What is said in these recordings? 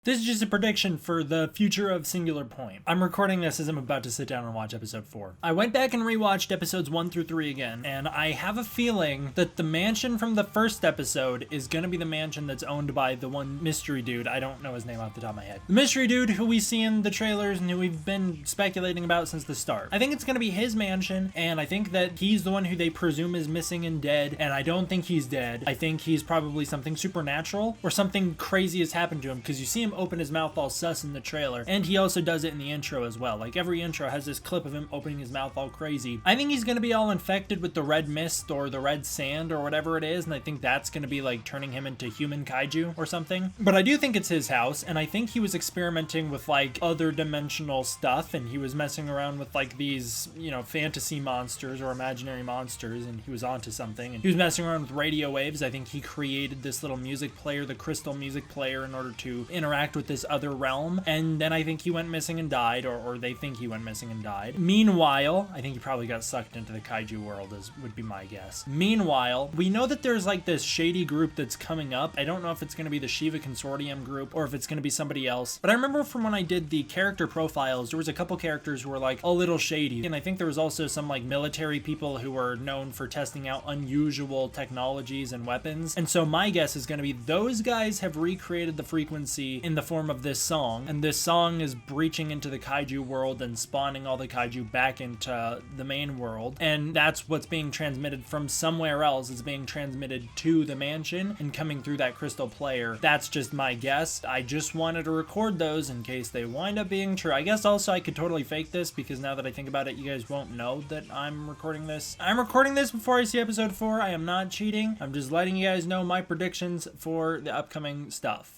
This is just a prediction for the future of Singular Point. I'm recording this as I'm about to sit down and watch episode 4. I went back and rewatched episodes 1 through 3 again, and I have a feeling that the mansion from the first episode is gonna be the mansion that's owned by the one mystery dude. I don't know his name off the top of my head. The mystery dude who we see in the trailers and who we've been speculating about since the start. I think it's gonna be his mansion, and I think that he's the one who they presume is missing and dead, and I don't think he's dead. I think he's probably something supernatural, or something crazy has happened to him, because you see him open his mouth all sus in the trailer, and he also does it in the intro as well. Like, every intro has this clip of him opening his mouth all crazy. I think he's gonna be all infected with the red mist or the red sand or whatever it is, and I think that's gonna be like turning him into human kaiju or something. But I do think it's his house, and I think he was experimenting with like other dimensional stuff, and he was messing around with like these, you know, fantasy monsters or imaginary monsters, and he was onto something, and he was messing around with radio waves. I think he created this little music player, the crystal music player, in order to interact with this other realm, and then I think he went missing and died, or they think he went missing and died. Meanwhile, I think he probably got sucked into the kaiju world, as would be my guess. Meanwhile, we know that there's like this shady group that's coming up. I don't know if it's going to be the Shiva Consortium group or if it's going to be somebody else, but I remember from when I did the character profiles, there was a couple characters who were like a little shady, and I think there was also some like military people who were known for testing out unusual technologies and weapons, and so my guess is going to be those guys have recreated the frequency in the form of this song, and this song is breaching into the kaiju world and spawning all the kaiju back into the main world, and that's what's being transmitted from somewhere else. It's being transmitted to the mansion and coming through that crystal player. That's just my guess. I just wanted to record those in case they wind up being true. I guess also I could totally fake this, because now that I think about it, you guys won't know that I'm recording this. I'm recording this before I see episode 4. I am not cheating. I'm just letting you guys know my predictions for the upcoming stuff.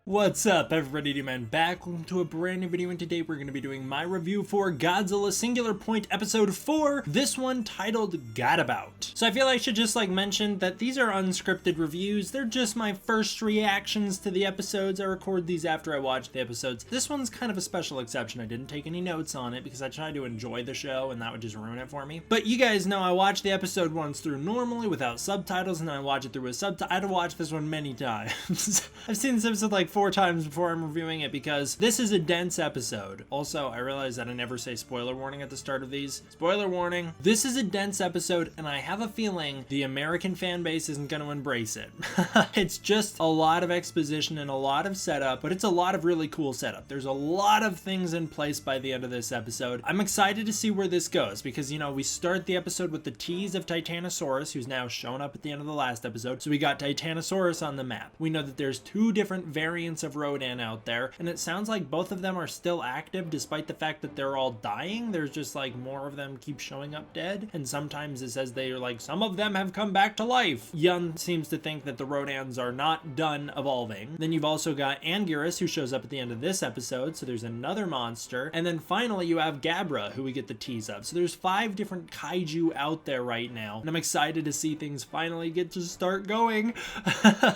What's up, everybody? D-Man back. Welcome to a brand new video, and today we're going to be doing my review for Godzilla Singular Point episode 4, this one titled Gadabout. So I feel I should just like mention that these are unscripted reviews. They're just my first reactions to the episodes. I record these after I watch the episodes. This one's kind of a special exception. I didn't take any notes on it because I tried to enjoy the show and that would just ruin it for me. But you guys know I watch the episode once through normally without subtitles, and then I watch it through with subtitles. I had to watch this one many times. I've seen this episode like 4 times before I'm reviewing it because this is a dense episode. Also, I realize that I never say spoiler warning at the start of these. Spoiler warning. This is a dense episode, and I have a feeling the American fan base isn't going to embrace it. It's just a lot of exposition and a lot of setup, but it's a lot of really cool setup. There's a lot of things in place by the end of this episode. I'm excited to see where this goes because, you know, we start the episode with the tease of Titanosaurus, who's now shown up at the end of the last episode. So we got Titanosaurus on the map. We know that there's 2 different variants of Rodan out there, and it sounds like both of them are still active despite the fact that they're all dying. There's just like more of them keep showing up dead, and sometimes it says they are like, some of them have come back to life. Yun seems to think that the Rodans are not done evolving. Then you've also got Anguirus, who shows up at the end of this episode, so there's another monster, and then finally you have Gabra, who we get the tease of. So there's 5 different kaiju out there right now, and I'm excited to see things finally get to start going.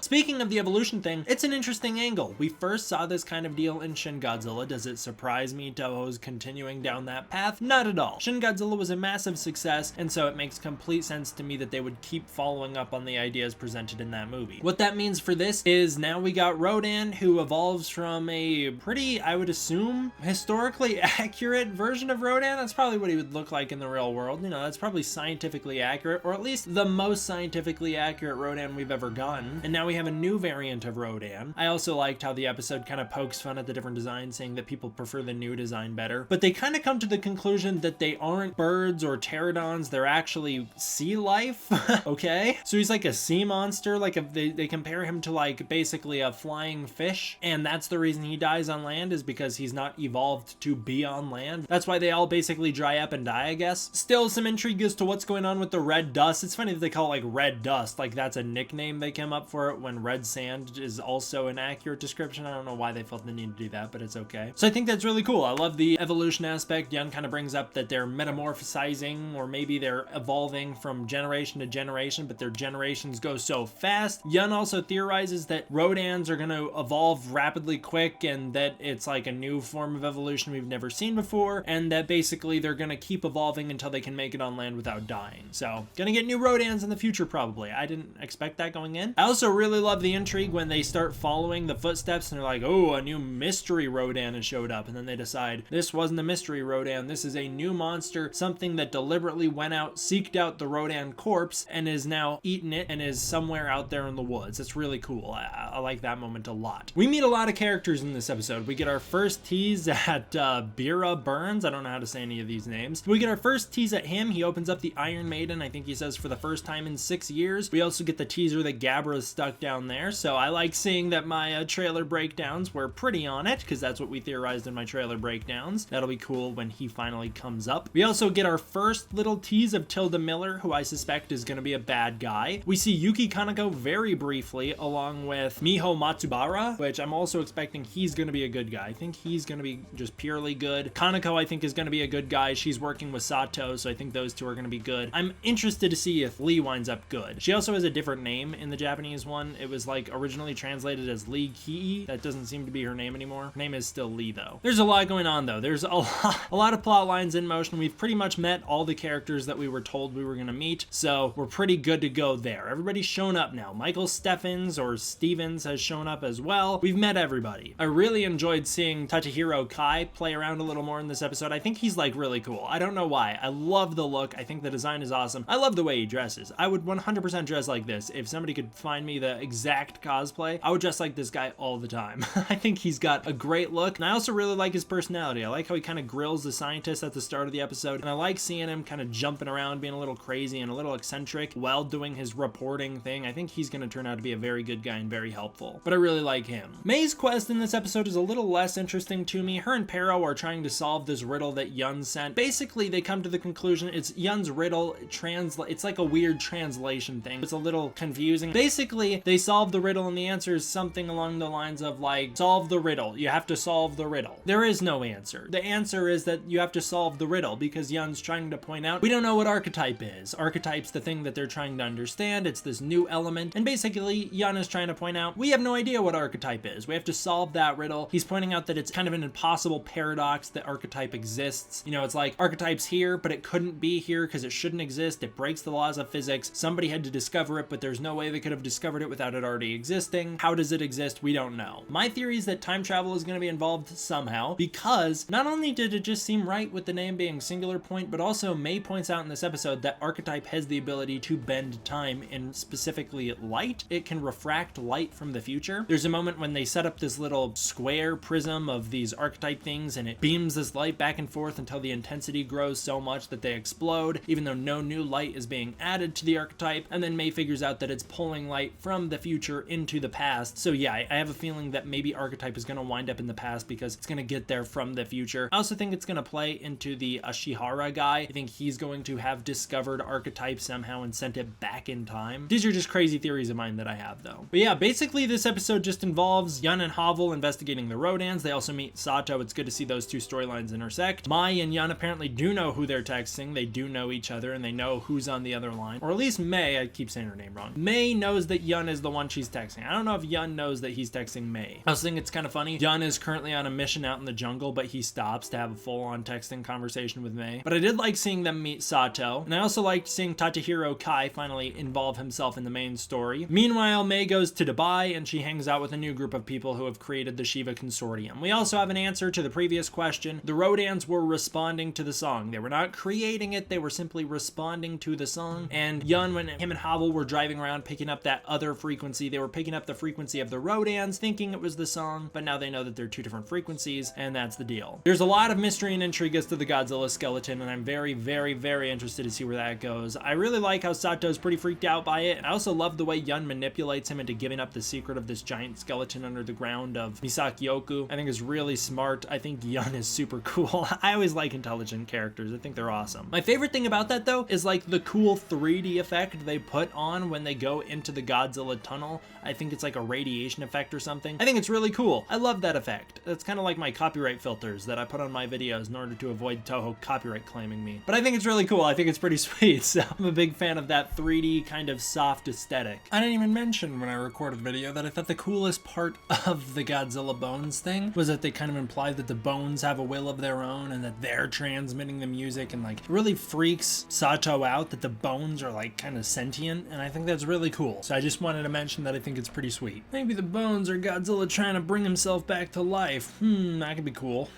Speaking of the evolution thing, it's an interesting angle. We first saw this kind of deal in Shin Godzilla. Does it surprise me Toho's continuing down that path? Not at all. Shin Godzilla was a massive success, and so it makes complete sense to me that they would keep following up on the ideas presented in that movie. What that means for this is now we got Rodan, who evolves from a pretty, I would assume, historically accurate version of Rodan. That's probably what he would look like in the real world. You know, that's probably scientifically accurate, or at least the most scientifically accurate Rodan we've ever gotten. And now we have a new variant of Rodan. I also liked how the episode kind of pokes fun at the different designs, saying that people prefer the new design better, but they kind of come to the conclusion that they aren't birds or pterodons, they're actually sea life. Okay, so he's like a sea monster, like they compare him to like basically a flying fish, and that's the reason he dies on land, is because he's not evolved to be on land. That's why they all basically dry up and die, I guess. Still some intrigue as to what's going on with the red dust. It's funny that they call it like red dust, like that's a nickname they came up for it when red sand is also an accurate accurate description. I don't know why they felt the need to do that, but it's okay. So I think that's really cool. I love the evolution aspect. Yun kind of brings up that they're metamorphosizing, or maybe they're evolving from generation to generation, but their generations go so fast. Yun also theorizes that Rodans are going to evolve rapidly quick, and that it's like a new form of evolution we've never seen before, and that basically they're going to keep evolving until they can make it on land without dying. So gonna get new Rodans in the future probably. I didn't expect that going in. I also really love the intrigue when they start following the footsteps and they're like, oh, a new mystery Rodan has showed up, and then they decide this wasn't a mystery Rodan, this is a new monster, something that deliberately went out, seeked out the Rodan corpse, and is now eaten it and is somewhere out there in the woods. It's really cool. I like that moment a lot. We meet a lot of characters in this episode. We get our first tease at Bira Burns. I don't know how to say any of these names. We get our first tease at him. He opens up the Iron Maiden, I think he says, for the first time in 6 years. We also get the teaser that Gabra is stuck down there, so I like seeing that my trailer breakdowns were pretty on it, because that's what we theorized in my trailer breakdowns. That'll be cool when he finally comes up. We also get our first little tease of Tilda Miller, who I suspect is going to be a bad guy. We see Yuki Kaneko very briefly, along with Miho Matsubara, which I'm also expecting he's going to be a good guy. I think he's going to be just purely good. Kaneko, I think, is going to be a good guy. She's working with Sato, so I think those two are going to be good. I'm interested to see if Lee winds up good. She also has a different name in the Japanese one. It was like originally translated as Lee Kii. That doesn't seem to be her name anymore. Her name is still Lee though. There's a lot going on though. There's a lot of plot lines in motion. We've pretty much met all the characters that we were told we were going to meet, so we're pretty good to go there. Everybody's shown up now. Michael Steffens, or Stevens, has shown up as well. We've met everybody. I really enjoyed seeing Tachihiro Kai play around a little more in this episode. I think he's like really cool. I don't know why. I love the look. I think the design is awesome. I love the way he dresses. I would 100% dress like this. If somebody could find me the exact cosplay, I would dress like this guy all the time. I think he's got a great look, and I also really like his personality. I like how he kind of grills the scientist at the start of the episode, and I like seeing him kind of jumping around, being a little crazy and a little eccentric while doing his reporting thing. I think he's going to turn out to be a very good guy and very helpful, but I really like him. May's quest in this episode is a little less interesting to me. Her and Pero are trying to solve this riddle that Yun sent. Basically, they come to the conclusion it's Yun's riddle. It's like a weird translation thing. It's a little confusing. Basically, they solve the riddle and the answer is something along the lines of like, solve the riddle. You have to solve the riddle. There is no answer. The answer is that you have to solve the riddle, because Yun's trying to point out we don't know what archetype is. Archetype's the thing that they're trying to understand. It's this new element, and basically Yun is trying to point out we have no idea what archetype is. We have to solve that riddle. He's pointing out that it's kind of an impossible paradox that archetype exists. You know, it's like archetype's here, but it couldn't be here because it shouldn't exist. It breaks the laws of physics. Somebody had to discover it, but there's no way they could have discovered it without it already existing. How does it exist? We don't know. My theory is that time travel is going to be involved somehow, because not only did it just seem right with the name being Singular Point, but also May points out in this episode that archetype has the ability to bend time, and specifically light. It can refract light from the future. There's a moment when they set up this little square prism of these archetype things, and it beams this light back and forth until the intensity grows so much that they explode, even though no new light is being added to the archetype. And then May figures out that it's pulling light from the future into the past. So yeah, I have a feeling that maybe archetype is going to wind up in the past because it's going to get there from the future. I also think it's going to play into the Ashihara guy. I think he's going to have discovered archetype somehow and sent it back in time. These are just crazy theories of mine that I have though. But yeah, basically this episode just involves Yun and Havel investigating the Rodans. They also meet Sato. It's good to see those two storylines intersect. Mai and Yun apparently do know who they're texting. They do know each other, and they know who's on the other line. Or at least May, I keep saying her name wrong. May knows that Yun is the one she's texting. I don't know if Yun knows that he's texting May. I also think it's kind of funny. Yun is currently on a mission out in the jungle, but he stops to have a full-on texting conversation with May. But I did like seeing them meet Sato, and I also liked seeing Tachihiro Kai finally involve himself in the main story. Meanwhile, May goes to Dubai, and she hangs out with a new group of people who have created the Shiva Consortium. We also have an answer to the previous question. The Rodans were responding to the song. They were not creating it, they were simply responding to the song. And Yun, when him and Havel were driving around picking up that other frequency, they were picking up the frequency of the Rodans, thinking it was the song, but now they know that they're two different frequencies, and that's the deal. There's a lot of mystery and intrigue as to the Godzilla skeleton, and I'm very, very, very interested to see where that goes. I really like how Sato's pretty freaked out by it, and I also love the way Yun manipulates him into giving up the secret of this giant skeleton under the ground of Misakioku. I think is really smart. I think Yun is super cool. I always like intelligent characters. I think they're awesome. My favorite thing about that though is like the cool 3D effect they put on when they go into the Godzilla tunnel. I think it's like a radiation effect effect or something. I think it's really cool. I love that effect. That's kind of like my copyright filters that I put on my videos in order to avoid Toho copyright claiming me. But I think it's really cool. I think it's pretty sweet. So I'm a big fan of that 3D kind of soft aesthetic. I didn't even mention when I recorded the video that I thought the coolest part of the Godzilla bones thing was that they kind of implied that the bones have a will of their own and that they're transmitting the music, and like it really freaks Sato out that the bones are like kind of sentient, and I think that's really cool. So I just wanted to mention that I think it's pretty sweet. Maybe the bones are Godzilla trying to bring himself back to life. That could be cool.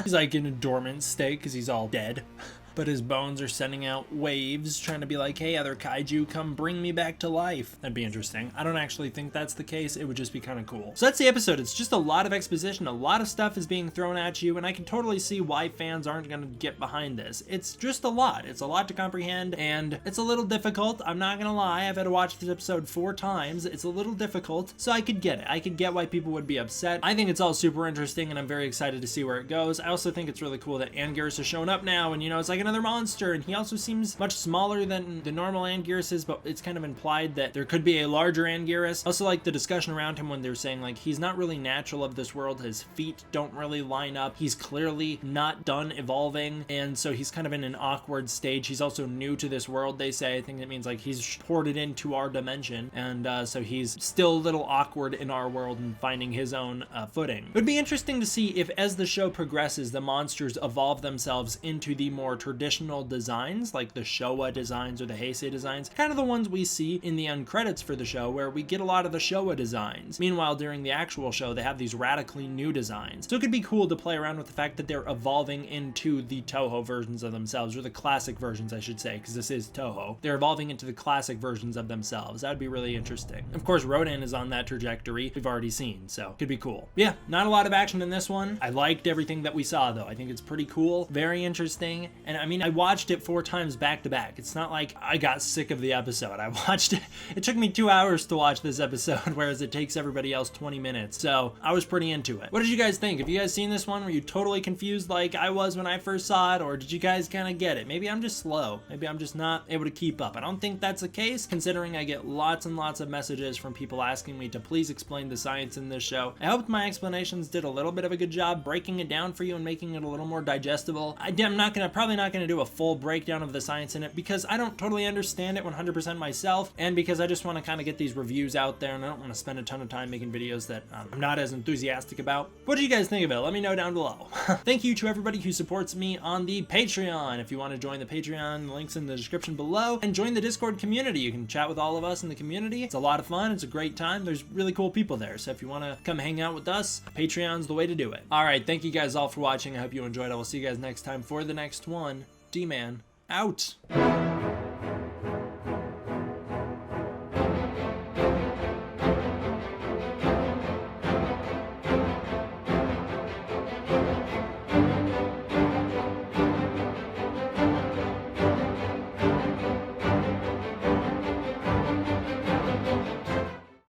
He's like in a dormant state because he's all dead. But his bones are sending out waves trying to be like, hey, other kaiju, come bring me back to life. That'd be interesting. I don't actually think that's the case. It would just be kind of cool. So that's the episode. It's just a lot of exposition. A lot of stuff is being thrown at you, and I can totally see why fans aren't going to get behind this. It's just a lot. It's a lot to comprehend, and it's a little difficult. I'm not going to lie. I've had to watch this episode 4 times. It's a little difficult, so I could get it. I could get why people would be upset. I think it's all super interesting, and I'm very excited to see where it goes. I also think it's really cool that Anguirus has shown up now, and you know, it's like another monster, and he also seems much smaller than the normal Anguirus is, but it's kind of implied that there could be a larger Anguirus. Also like the discussion around him when they're saying like he's not really natural of this world, his feet don't really line up, he's clearly not done evolving, and so he's kind of in an awkward stage. He's also new to this world, they say. I think that means like he's ported into our dimension, and so he's still a little awkward in our world and finding his own footing. It would be interesting to see if as the show progresses, the monsters evolve themselves into the more traditional designs, like the Showa designs or the Heisei designs, kind of the ones we see in the end credits for the show, where we get a lot of the Showa designs. Meanwhile, during the actual show, they have these radically new designs. So it could be cool to play around with the fact that they're evolving into the Toho versions of themselves, or the classic versions, I should say, because this is Toho. They're evolving into the classic versions of themselves. That would be really interesting. Of course, Rodan is on that trajectory we've already seen, so could be cool. Yeah, not a lot of action in this one. I liked everything that we saw, though. I think it's pretty cool, very interesting, and I mean, I watched it 4 times back to back. It's not like I got sick of the episode. I watched it. It took me 2 hours to watch this episode, whereas it takes everybody else 20 minutes. So I was pretty into it. What did you guys think? Have you guys seen this one? Were you totally confused like I was when I first saw it, or did you guys kind of get it? Maybe I'm just slow. Maybe I'm just not able to keep up. I don't think that's the case, considering I get lots and lots of messages from people asking me to please explain the science in this show. I hope my explanations did a little bit of a good job breaking it down for you and making it a little more digestible. I'm probably not gonna do a full breakdown of the science in it because I don't totally understand it 100% myself, and because I just want to kind of get these reviews out there, and I don't want to spend a ton of time making videos that I'm not as enthusiastic about. What did you guys think of it? Let me know down below. Thank you to everybody who supports me on the Patreon. If you want to join the Patreon, the link's in the description below, and join the Discord community. You can chat with all of us in the community. It's a lot of fun. It's a great time. There's really cool people there, so if you want to come hang out with us, Patreon's the way to do it. Alright, thank you guys all for watching. I hope you enjoyed. I will see you guys next time for the next one. D-Man out.